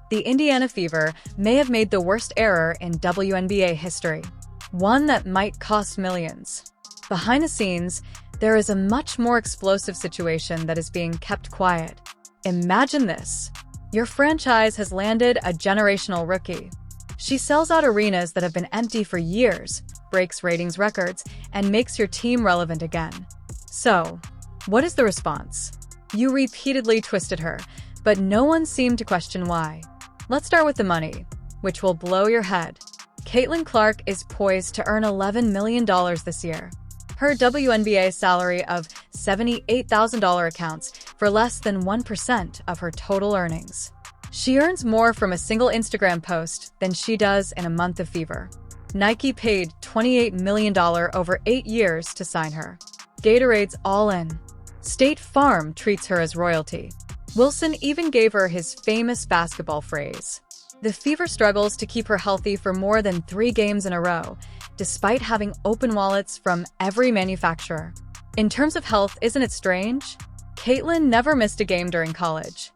the Indiana Fever may have made the worst error in WNBA history, one that might cost millions. Behind the scenes, there is a much more explosive situation that is being kept quiet. Imagine this. Your franchise has landed a generational rookie. She sells out arenas that have been empty for years, breaks ratings records, and makes your team relevant again. So, what is the response? You repeatedly twisted her, but no one seemed to question why. Let's start with the money, which will blow your head. Caitlin Clark is poised to earn $11 million this year. Her WNBA salary of $78,000 accounts for less than 1% of her total earnings. She earns more from a single Instagram post than she does in a month of Fever. Nike paid $28 million over 8 years to sign her. Gatorade's all in. State Farm treats her as royalty. Wilson even gave her his famous basketball phrase. The Fever struggles to keep her healthy for more than 3 games in a row, despite having open wallets from every manufacturer. In terms of health, isn't it strange? Caitlin never missed a game during college.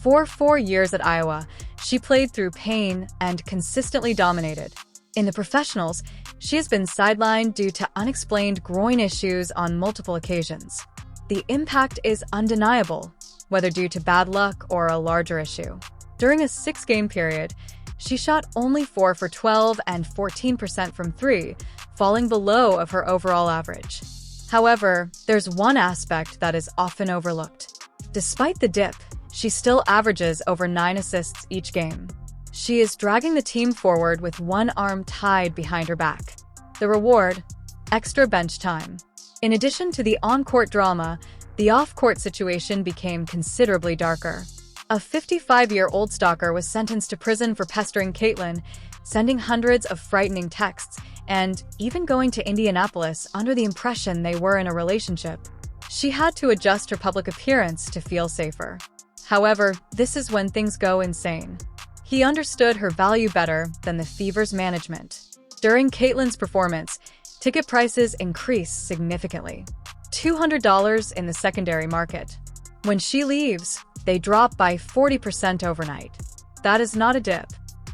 For 4 years at Iowa, she played through pain and consistently dominated. In the professionals, she has been sidelined due to unexplained groin issues on multiple occasions. The impact is undeniable, whether due to bad luck or a larger issue. During a 6-game period, she shot only 4 for 12 and 14% from 3, falling below of her overall average. However, there's one aspect that is often overlooked. Despite the dip, she still averages over 9 assists each game. She is dragging the team forward with one arm tied behind her back. The reward? Extra bench time. In addition to the on-court drama, the off-court situation became considerably darker. A 55-year-old stalker was sentenced to prison for pestering Caitlin, sending hundreds of frightening texts, and even going to Indianapolis under the impression they were in a relationship. She had to adjust her public appearance to feel safer. However, this is when things go insane. He understood her value better than the Fever's management. During Caitlin's performance, ticket prices increased significantly. $200 in the secondary market. When she leaves, they drop by 40% overnight. That is not a dip.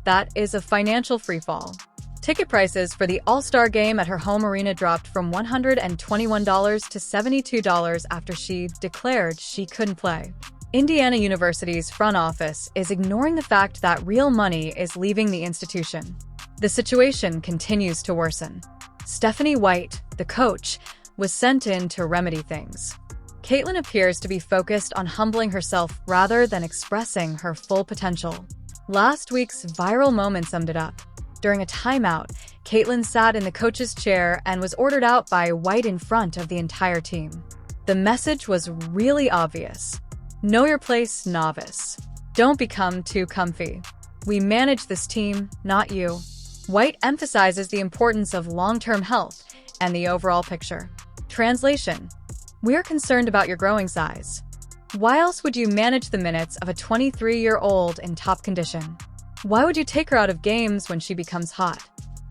That is a financial freefall. Ticket prices for the All-Star game at her home arena dropped from $121 to $72 after she declared she couldn't play. Indiana University's front office is ignoring the fact that real money is leaving the institution. The situation continues to worsen. Stephanie White, the coach, was sent in to remedy things. Caitlin appears to be focused on humbling herself rather than expressing her full potential. Last week's viral moment summed it up. During a timeout, Caitlin sat in the coach's chair and was ordered out by White in front of the entire team. The message was really obvious. Know your place, novice. Don't become too comfy. We manage this team, not you. White emphasizes the importance of long-term health and the overall picture. Translation: we're concerned about your growing size. Why else would you manage the minutes of a 23-year-old in top condition? Why would you take her out of games when she becomes hot?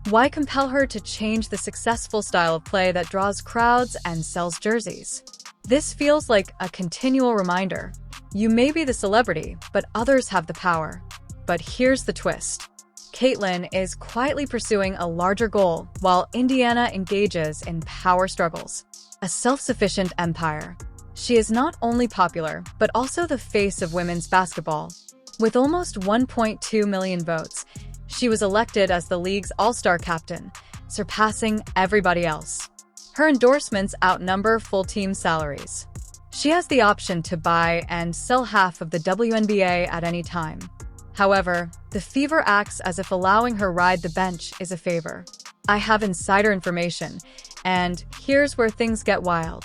Why compel her to change the successful style of play that draws crowds and sells jerseys? This feels like a continual reminder. You may be the celebrity, but others have the power. But here's the twist. Caitlin is quietly pursuing a larger goal while Indiana engages in power struggles. A self-sufficient empire. She is not only popular, but also the face of women's basketball. With almost 1.2 million votes, she was elected as the league's all-star captain, surpassing everybody else. Her endorsements outnumber full team salaries. She has the option to buy and sell half of the WNBA at any time. However, the Fever acts as if allowing her ride the bench is a favor. I have insider information, and here's where things get wild.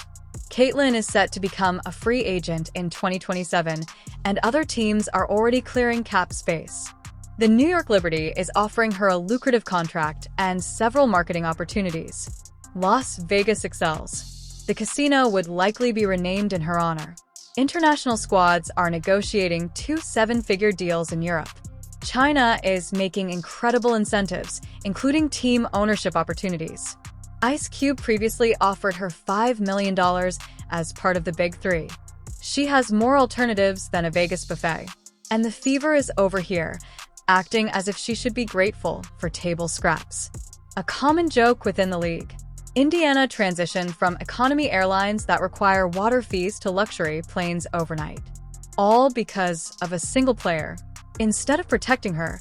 Caitlin is set to become a free agent in 2027, and other teams are already clearing cap space. The New York Liberty is offering her a lucrative contract and several marketing opportunities. Las Vegas excels. The casino would likely be renamed in her honor. International squads are negotiating 2 7-figure deals in Europe. China is making incredible incentives, including team ownership opportunities. Ice Cube previously offered her $5 million as part of the Big Three. She has more alternatives than a Vegas buffet. And the Fever is over here, acting as if she should be grateful for table scraps. A common joke within the league. Indiana transitioned from economy airlines that require water fees to luxury planes overnight. All because of a single player. Instead of protecting her,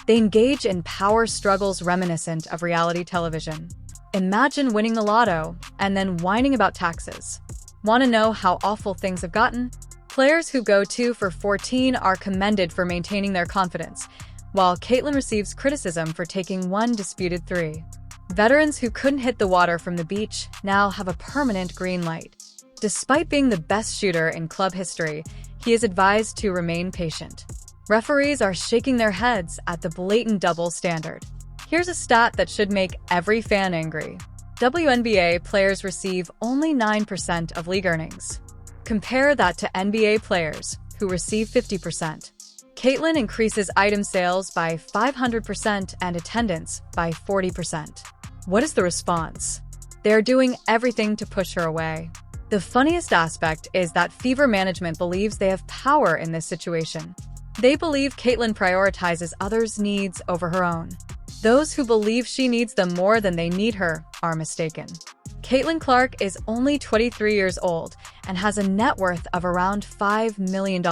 they engage in power struggles reminiscent of reality television. Imagine winning the lotto and then whining about taxes. Want to know how awful things have gotten? Players who go 2 for 14 are commended for maintaining their confidence, while Caitlin receives criticism for taking one disputed 3. Veterans who couldn't hit the water from the beach now have a permanent green light. Despite being the best shooter in club history, he is advised to remain patient. Referees are shaking their heads at the blatant double standard. Here's a stat that should make every fan angry. WNBA players receive only 9% of league earnings. Compare that to NBA players, who receive 50%. Caitlin increases item sales by 500% and attendance by 40%. What is the response? They're doing everything to push her away. The funniest aspect is that Fever management believes they have power in this situation. They believe Caitlin prioritizes others' needs over her own. Those who believe she needs them more than they need her are mistaken. Caitlin Clark is only 23 years old and has a net worth of around $5 million.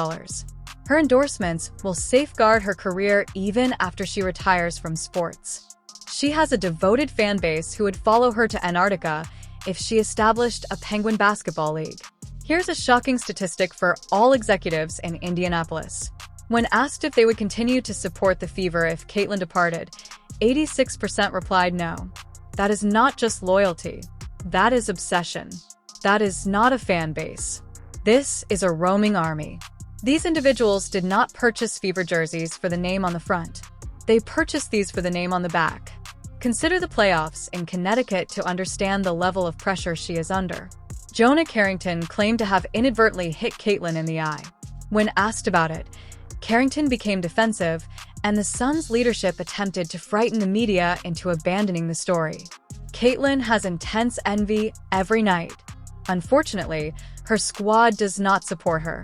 Her endorsements will safeguard her career even after she retires from sports. She has a devoted fan base who would follow her to Antarctica if she established a Penguin basketball league. Here's a shocking statistic for all executives in Indianapolis. When asked if they would continue to support the Fever if Caitlin departed, 86% replied no. That is not just loyalty. That is obsession. That is not a fan base. This is a roaming army. These individuals did not purchase Fever jerseys for the name on the front. They purchased these for the name on the back. Consider the playoffs in Connecticut to understand the level of pressure she is under. Jonah Carrington claimed to have inadvertently hit Caitlin in the eye. When asked about it, Carrington became defensive, and the Suns' leadership attempted to frighten the media into abandoning the story. Caitlin has intense envy every night. Unfortunately, her squad does not support her.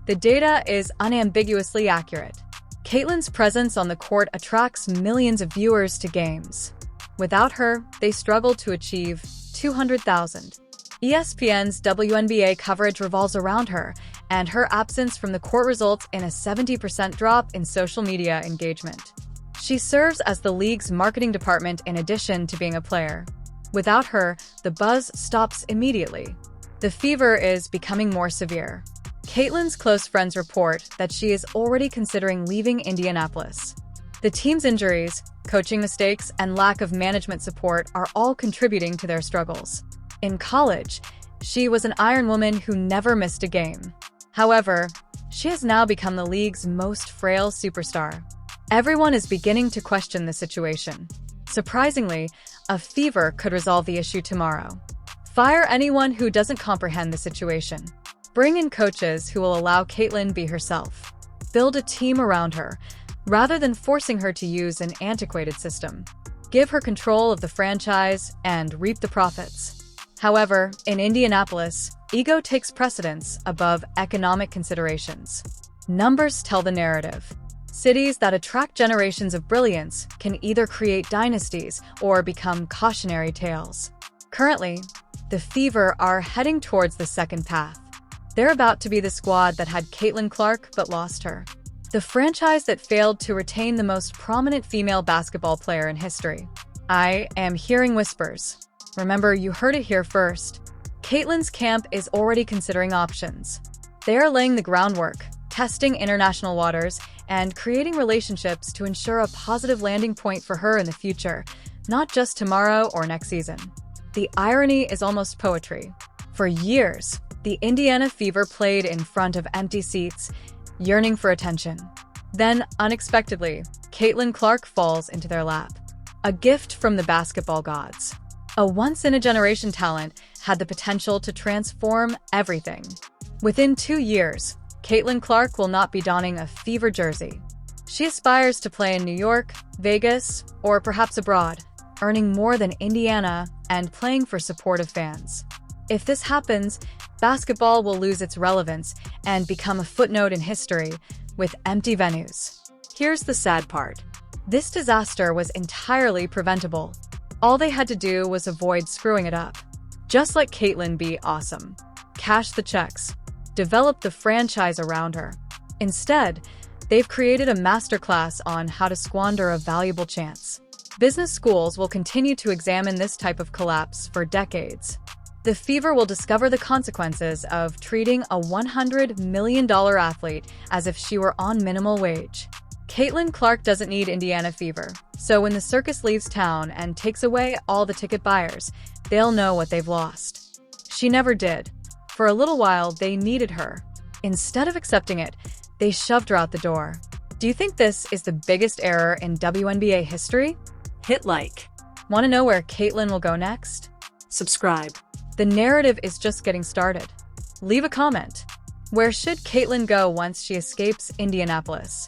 The data is unambiguously accurate. Caitlin's presence on the court attracts millions of viewers to games. Without her, they struggle to achieve 200,000. ESPN's WNBA coverage revolves around her, and her absence from the court results in a 70% drop in social media engagement. She serves as the league's marketing department in addition to being a player. Without her, the buzz stops immediately. The Fever is becoming more severe. Caitlin's close friends report that she is already considering leaving Indianapolis. The team's injuries, coaching mistakes, and lack of management support are all contributing to their struggles. In college, she was an Iron Woman who never missed a game. However, she has now become the league's most frail superstar. Everyone is beginning to question the situation. Surprisingly, a Fever could resolve the issue tomorrow. Fire anyone who doesn't comprehend the situation. Bring in coaches who will allow Caitlin be herself. Build a team around her, rather than forcing her to use an antiquated system. Give her control of the franchise and reap the profits. However, in Indianapolis, ego takes precedence above economic considerations. Numbers tell the narrative. Cities that attract generations of brilliance can either create dynasties or become cautionary tales. Currently, the Fever are heading towards the second path. They're about to be the squad that had Caitlin Clark but lost her. The franchise that failed to retain the most prominent female basketball player in history. I am hearing whispers. Remember, you heard it here first. Caitlin's camp is already considering options. They are laying the groundwork, testing international waters, and creating relationships to ensure a positive landing point for her in the future, not just tomorrow or next season. The irony is almost poetry. For years, the Indiana Fever played in front of empty seats, yearning for attention. Then, unexpectedly, Caitlin Clark falls into their lap. A gift from the basketball gods. A once-in-a-generation talent had the potential to transform everything. Within 2 years, Caitlin Clark will not be donning a Fever jersey. She aspires to play in New York, Vegas, or perhaps abroad, earning more than Indiana and playing for supportive fans. If this happens, basketball will lose its relevance and become a footnote in history, with empty venues. Here's the sad part. This disaster was entirely preventable. All they had to do was avoid screwing it up. Just let Caitlyn be awesome. Cash the checks. Develop the franchise around her. Instead, they've created a masterclass on how to squander a valuable chance. Business schools will continue to examine this type of collapse for decades. The Fever will discover the consequences of treating a $100 million athlete as if she were on minimum wage. Caitlin Clark doesn't need Indiana Fever, so when the circus leaves town and takes away all the ticket buyers, they'll know what they've lost. She never did. For a little while, they needed her. Instead of accepting it, they shoved her out the door. Do you think this is the biggest error in WNBA history? Hit like. Want to know where Caitlyn will go next? Subscribe. The narrative is just getting started. Leave a comment. Where should Caitlyn go once she escapes Indianapolis?